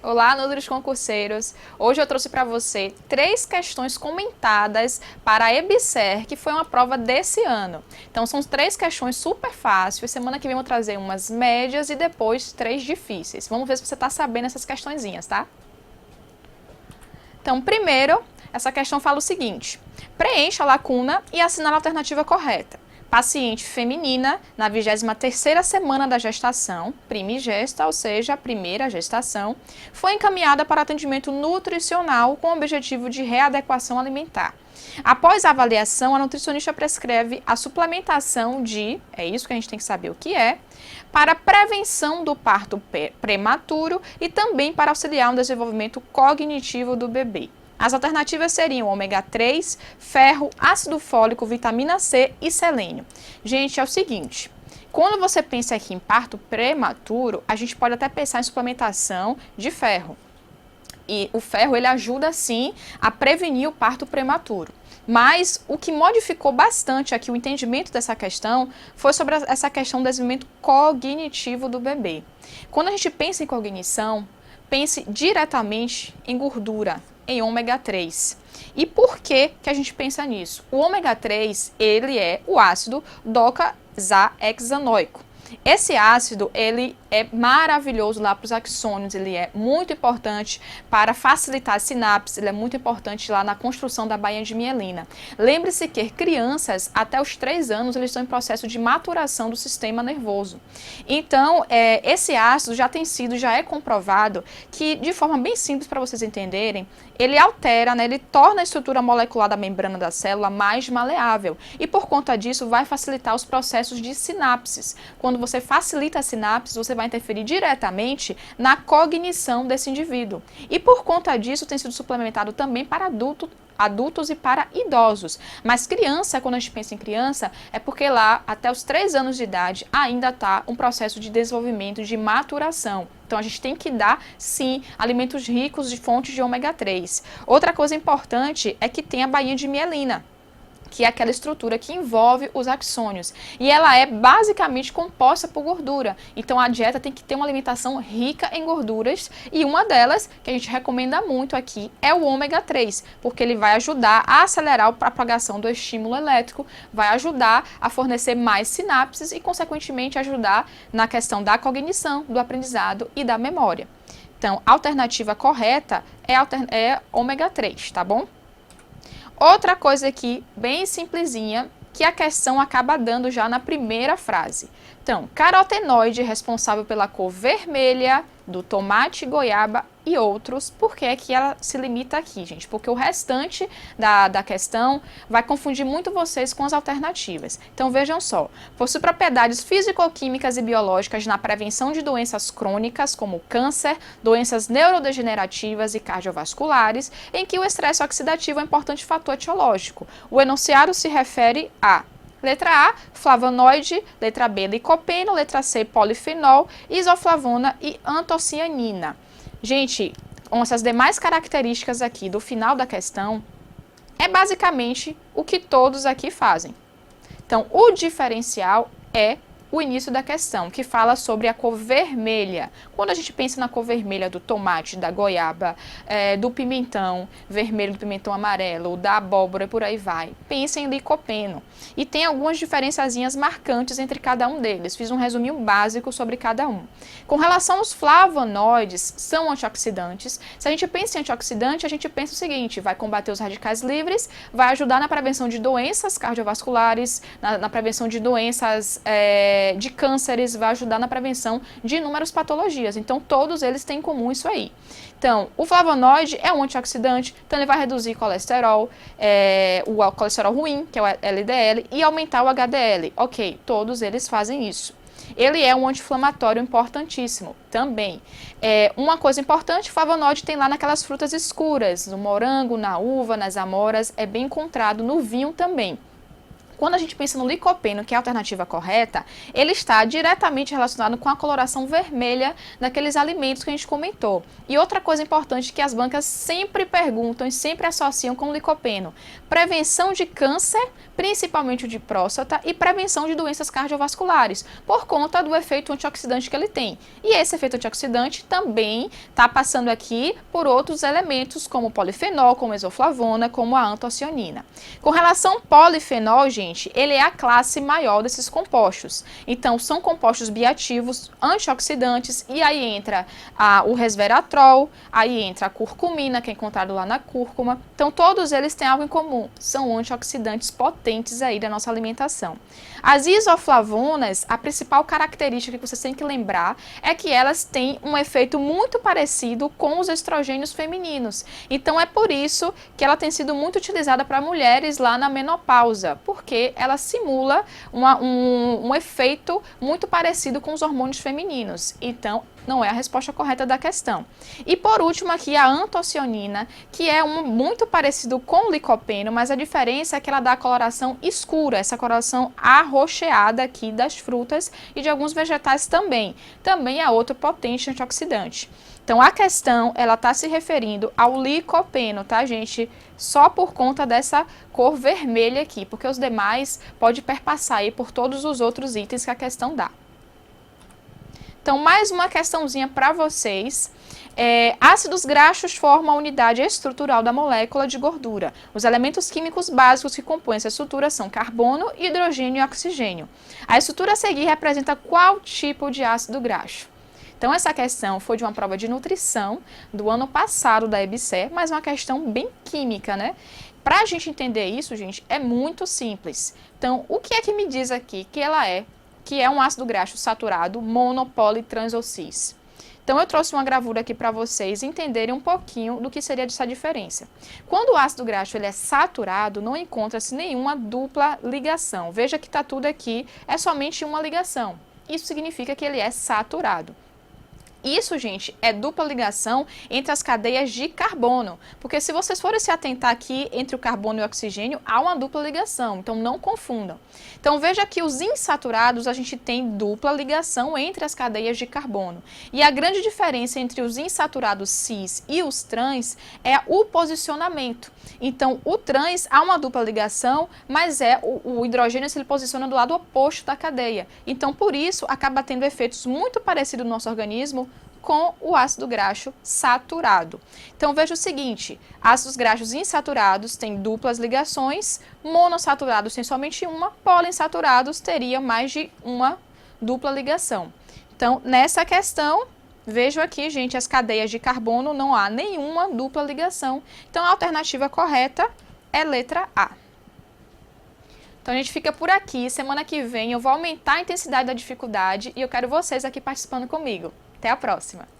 Olá, Nutris concurseiros! Hoje eu trouxe para você 3 questões comentadas para a EBSER, que foi uma prova desse ano. Então são 3 questões super fáceis, semana que vem eu vou trazer umas médias e depois 3 difíceis. Vamos ver se você está sabendo essas questõezinhas, tá? Então, primeiro, essa questão fala o seguinte: preencha a lacuna e assinale a alternativa correta. Paciente feminina, na 23ª semana da gestação, primigesta, ou seja, a primeira gestação, foi encaminhada para atendimento nutricional com o objetivo de readequação alimentar. Após a avaliação, a nutricionista prescreve a suplementação de, é isso que a gente tem que saber o que é, para prevenção do parto prematuro e também para auxiliar no desenvolvimento cognitivo do bebê. As alternativas seriam ômega 3, ferro, ácido fólico, vitamina C e selênio. Gente, é o seguinte, quando você pensa aqui em parto prematuro, a gente pode até pensar em suplementação de ferro. E o ferro, ele ajuda, sim, a prevenir o parto prematuro. Mas o que modificou bastante aqui o entendimento dessa questão foi sobre essa questão do desenvolvimento cognitivo do bebê. Quando a gente pensa em cognição, pense diretamente em gordura, em ômega 3. E por que a gente pensa nisso? O ômega 3, ele é o ácido docosahexaenoico. Esse ácido, ele é maravilhoso lá para os axônios, ele é muito importante para facilitar as sinapses, ele é muito importante lá na construção da bainha de mielina. Lembre-se que crianças, até os 3 anos, eles estão em processo de maturação do sistema nervoso. Então, esse ácido já é comprovado que, de forma bem simples para vocês entenderem, ele altera, né, ele torna a estrutura molecular da membrana da célula mais maleável e, por conta disso, vai facilitar os processos de sinapses. Quando você facilita as sinapses, você vai interferir diretamente na cognição desse indivíduo. E por conta disso tem sido suplementado também para adultos e para idosos. Mas criança, quando a gente pensa em criança, é porque lá, até os 3 anos de idade, ainda está um processo de desenvolvimento, de maturação. Então, a gente tem que dar, sim, alimentos ricos de fontes de ômega 3. Outra coisa importante é que tem a bainha de mielina, que é aquela estrutura que envolve os axônios. E ela é basicamente composta por gordura. Então, a dieta tem que ter uma alimentação rica em gorduras. E uma delas, que a gente recomenda muito aqui, é o ômega 3, porque ele vai ajudar a acelerar a propagação do estímulo elétrico, vai ajudar a fornecer mais sinapses e, consequentemente, ajudar na questão da cognição, do aprendizado e da memória. Então, a alternativa correta é ômega 3, tá bom? Outra coisa aqui, bem simplesinha, que a questão acaba dando já na primeira frase. Então, carotenoide responsável pela cor vermelha do tomate, goiaba e outros. Por que é que ela se limita aqui, gente? Porque o restante da questão vai confundir muito vocês com as alternativas. Então, vejam só. Possui propriedades físico-químicas e biológicas na prevenção de doenças crônicas, como câncer, doenças neurodegenerativas e cardiovasculares, em que o estresse oxidativo é um importante fator etiológico. O enunciado se refere a: letra A, flavonoide, letra B, licopeno, letra C, polifenol, isoflavona e antocianina. Gente, com essas demais características aqui do final da questão, é basicamente o que todos aqui fazem. Então, o diferencial é o início da questão, que fala sobre a cor vermelha. Quando a gente pensa na cor vermelha do tomate, da goiaba, do pimentão vermelho, do pimentão amarelo, da abóbora e por aí vai, pensem em licopeno. E tem algumas diferenciazinhas marcantes entre cada um deles. Fiz um resuminho básico sobre cada um. Com relação aos flavonoides, são antioxidantes. Se a gente pensa em antioxidante, a gente pensa o seguinte: vai combater os radicais livres, vai ajudar na prevenção de doenças cardiovasculares, na prevenção de doenças de cânceres, vai ajudar na prevenção de inúmeras patologias. Então, todos eles têm em comum isso aí. Então, o flavonoide é um antioxidante, então ele vai reduzir colesterol, o colesterol ruim, que é o LDL, e aumentar o HDL. Ok, todos eles fazem isso. Ele é um anti-inflamatório importantíssimo também. Uma coisa importante, o flavonoide tem lá naquelas frutas escuras, no morango, na uva, nas amoras, é bem encontrado no vinho também. Quando a gente pensa no licopeno, que é a alternativa correta, ele está diretamente relacionado com a coloração vermelha daqueles alimentos que a gente comentou. E outra coisa importante que as bancas sempre perguntam e sempre associam com o licopeno: prevenção de câncer, principalmente o de próstata, e prevenção de doenças cardiovasculares, por conta do efeito antioxidante que ele tem. E esse efeito antioxidante também está passando aqui por outros elementos, como o polifenol, como a isoflavona, como a antocianina. Com relação ao polifenol, gente, ele é a classe maior desses compostos. Então, são compostos bioativos, antioxidantes, e aí entra o resveratrol, aí entra a curcumina, que é encontrado lá na cúrcuma. Então, todos eles têm algo em comum, são antioxidantes potentes aí da nossa alimentação. As isoflavonas, a principal característica que vocês têm que lembrar é que elas têm um efeito muito parecido com os estrogênios femininos. Então, é por isso que ela tem sido muito utilizada para mulheres lá na menopausa, porque ela simula um efeito muito parecido com os hormônios femininos. Então, não é a resposta correta da questão. E por último aqui a antocianina, que é muito parecido com o licopeno, mas a diferença é que ela dá a coloração escura, essa coloração arroxeada aqui das frutas e de alguns vegetais também. Também é outro potente antioxidante. Então a questão, ela está se referindo ao licopeno, tá, gente? Só por conta dessa cor vermelha aqui, porque os demais pode perpassar aí por todos os outros itens que a questão dá. Então, mais uma questãozinha para vocês. Ácidos graxos formam a unidade estrutural da molécula de gordura. Os elementos químicos básicos que compõem essa estrutura são carbono, hidrogênio e oxigênio. A estrutura a seguir representa qual tipo de ácido graxo? Então, essa questão foi de uma prova de nutrição do ano passado da EBSER, mas uma questão bem química, né? Para a gente entender isso, gente, é muito simples. Então, o que é que me diz aqui que ela é? Que é um ácido graxo saturado mono, poli, trans ou cis. Então, eu trouxe uma gravura aqui para vocês entenderem um pouquinho do que seria essa diferença. Quando o ácido graxo ele é saturado, não encontra-se nenhuma dupla ligação. Veja que está tudo aqui, é somente uma ligação. Isso significa que ele é saturado. Isso, gente, é dupla ligação entre as cadeias de carbono, porque se vocês forem se atentar aqui entre o carbono e o oxigênio, há uma dupla ligação, então não confundam. Então veja que os insaturados a gente tem dupla ligação entre as cadeias de carbono. E a grande diferença entre os insaturados cis e os trans é o posicionamento. Então o trans há uma dupla ligação, mas o hidrogênio se posiciona do lado oposto da cadeia. Então por isso acaba tendo efeitos muito parecidos no nosso organismo com o ácido graxo saturado. Então veja o seguinte, ácidos graxos insaturados têm duplas ligações, monossaturados têm somente uma, poliinsaturados teria mais de uma dupla ligação. Então nessa questão, vejo aqui, gente, as cadeias de carbono não há nenhuma dupla ligação. Então a alternativa correta é letra A. Então a gente fica por aqui, semana que vem eu vou aumentar a intensidade da dificuldade e eu quero vocês aqui participando comigo. Até a próxima!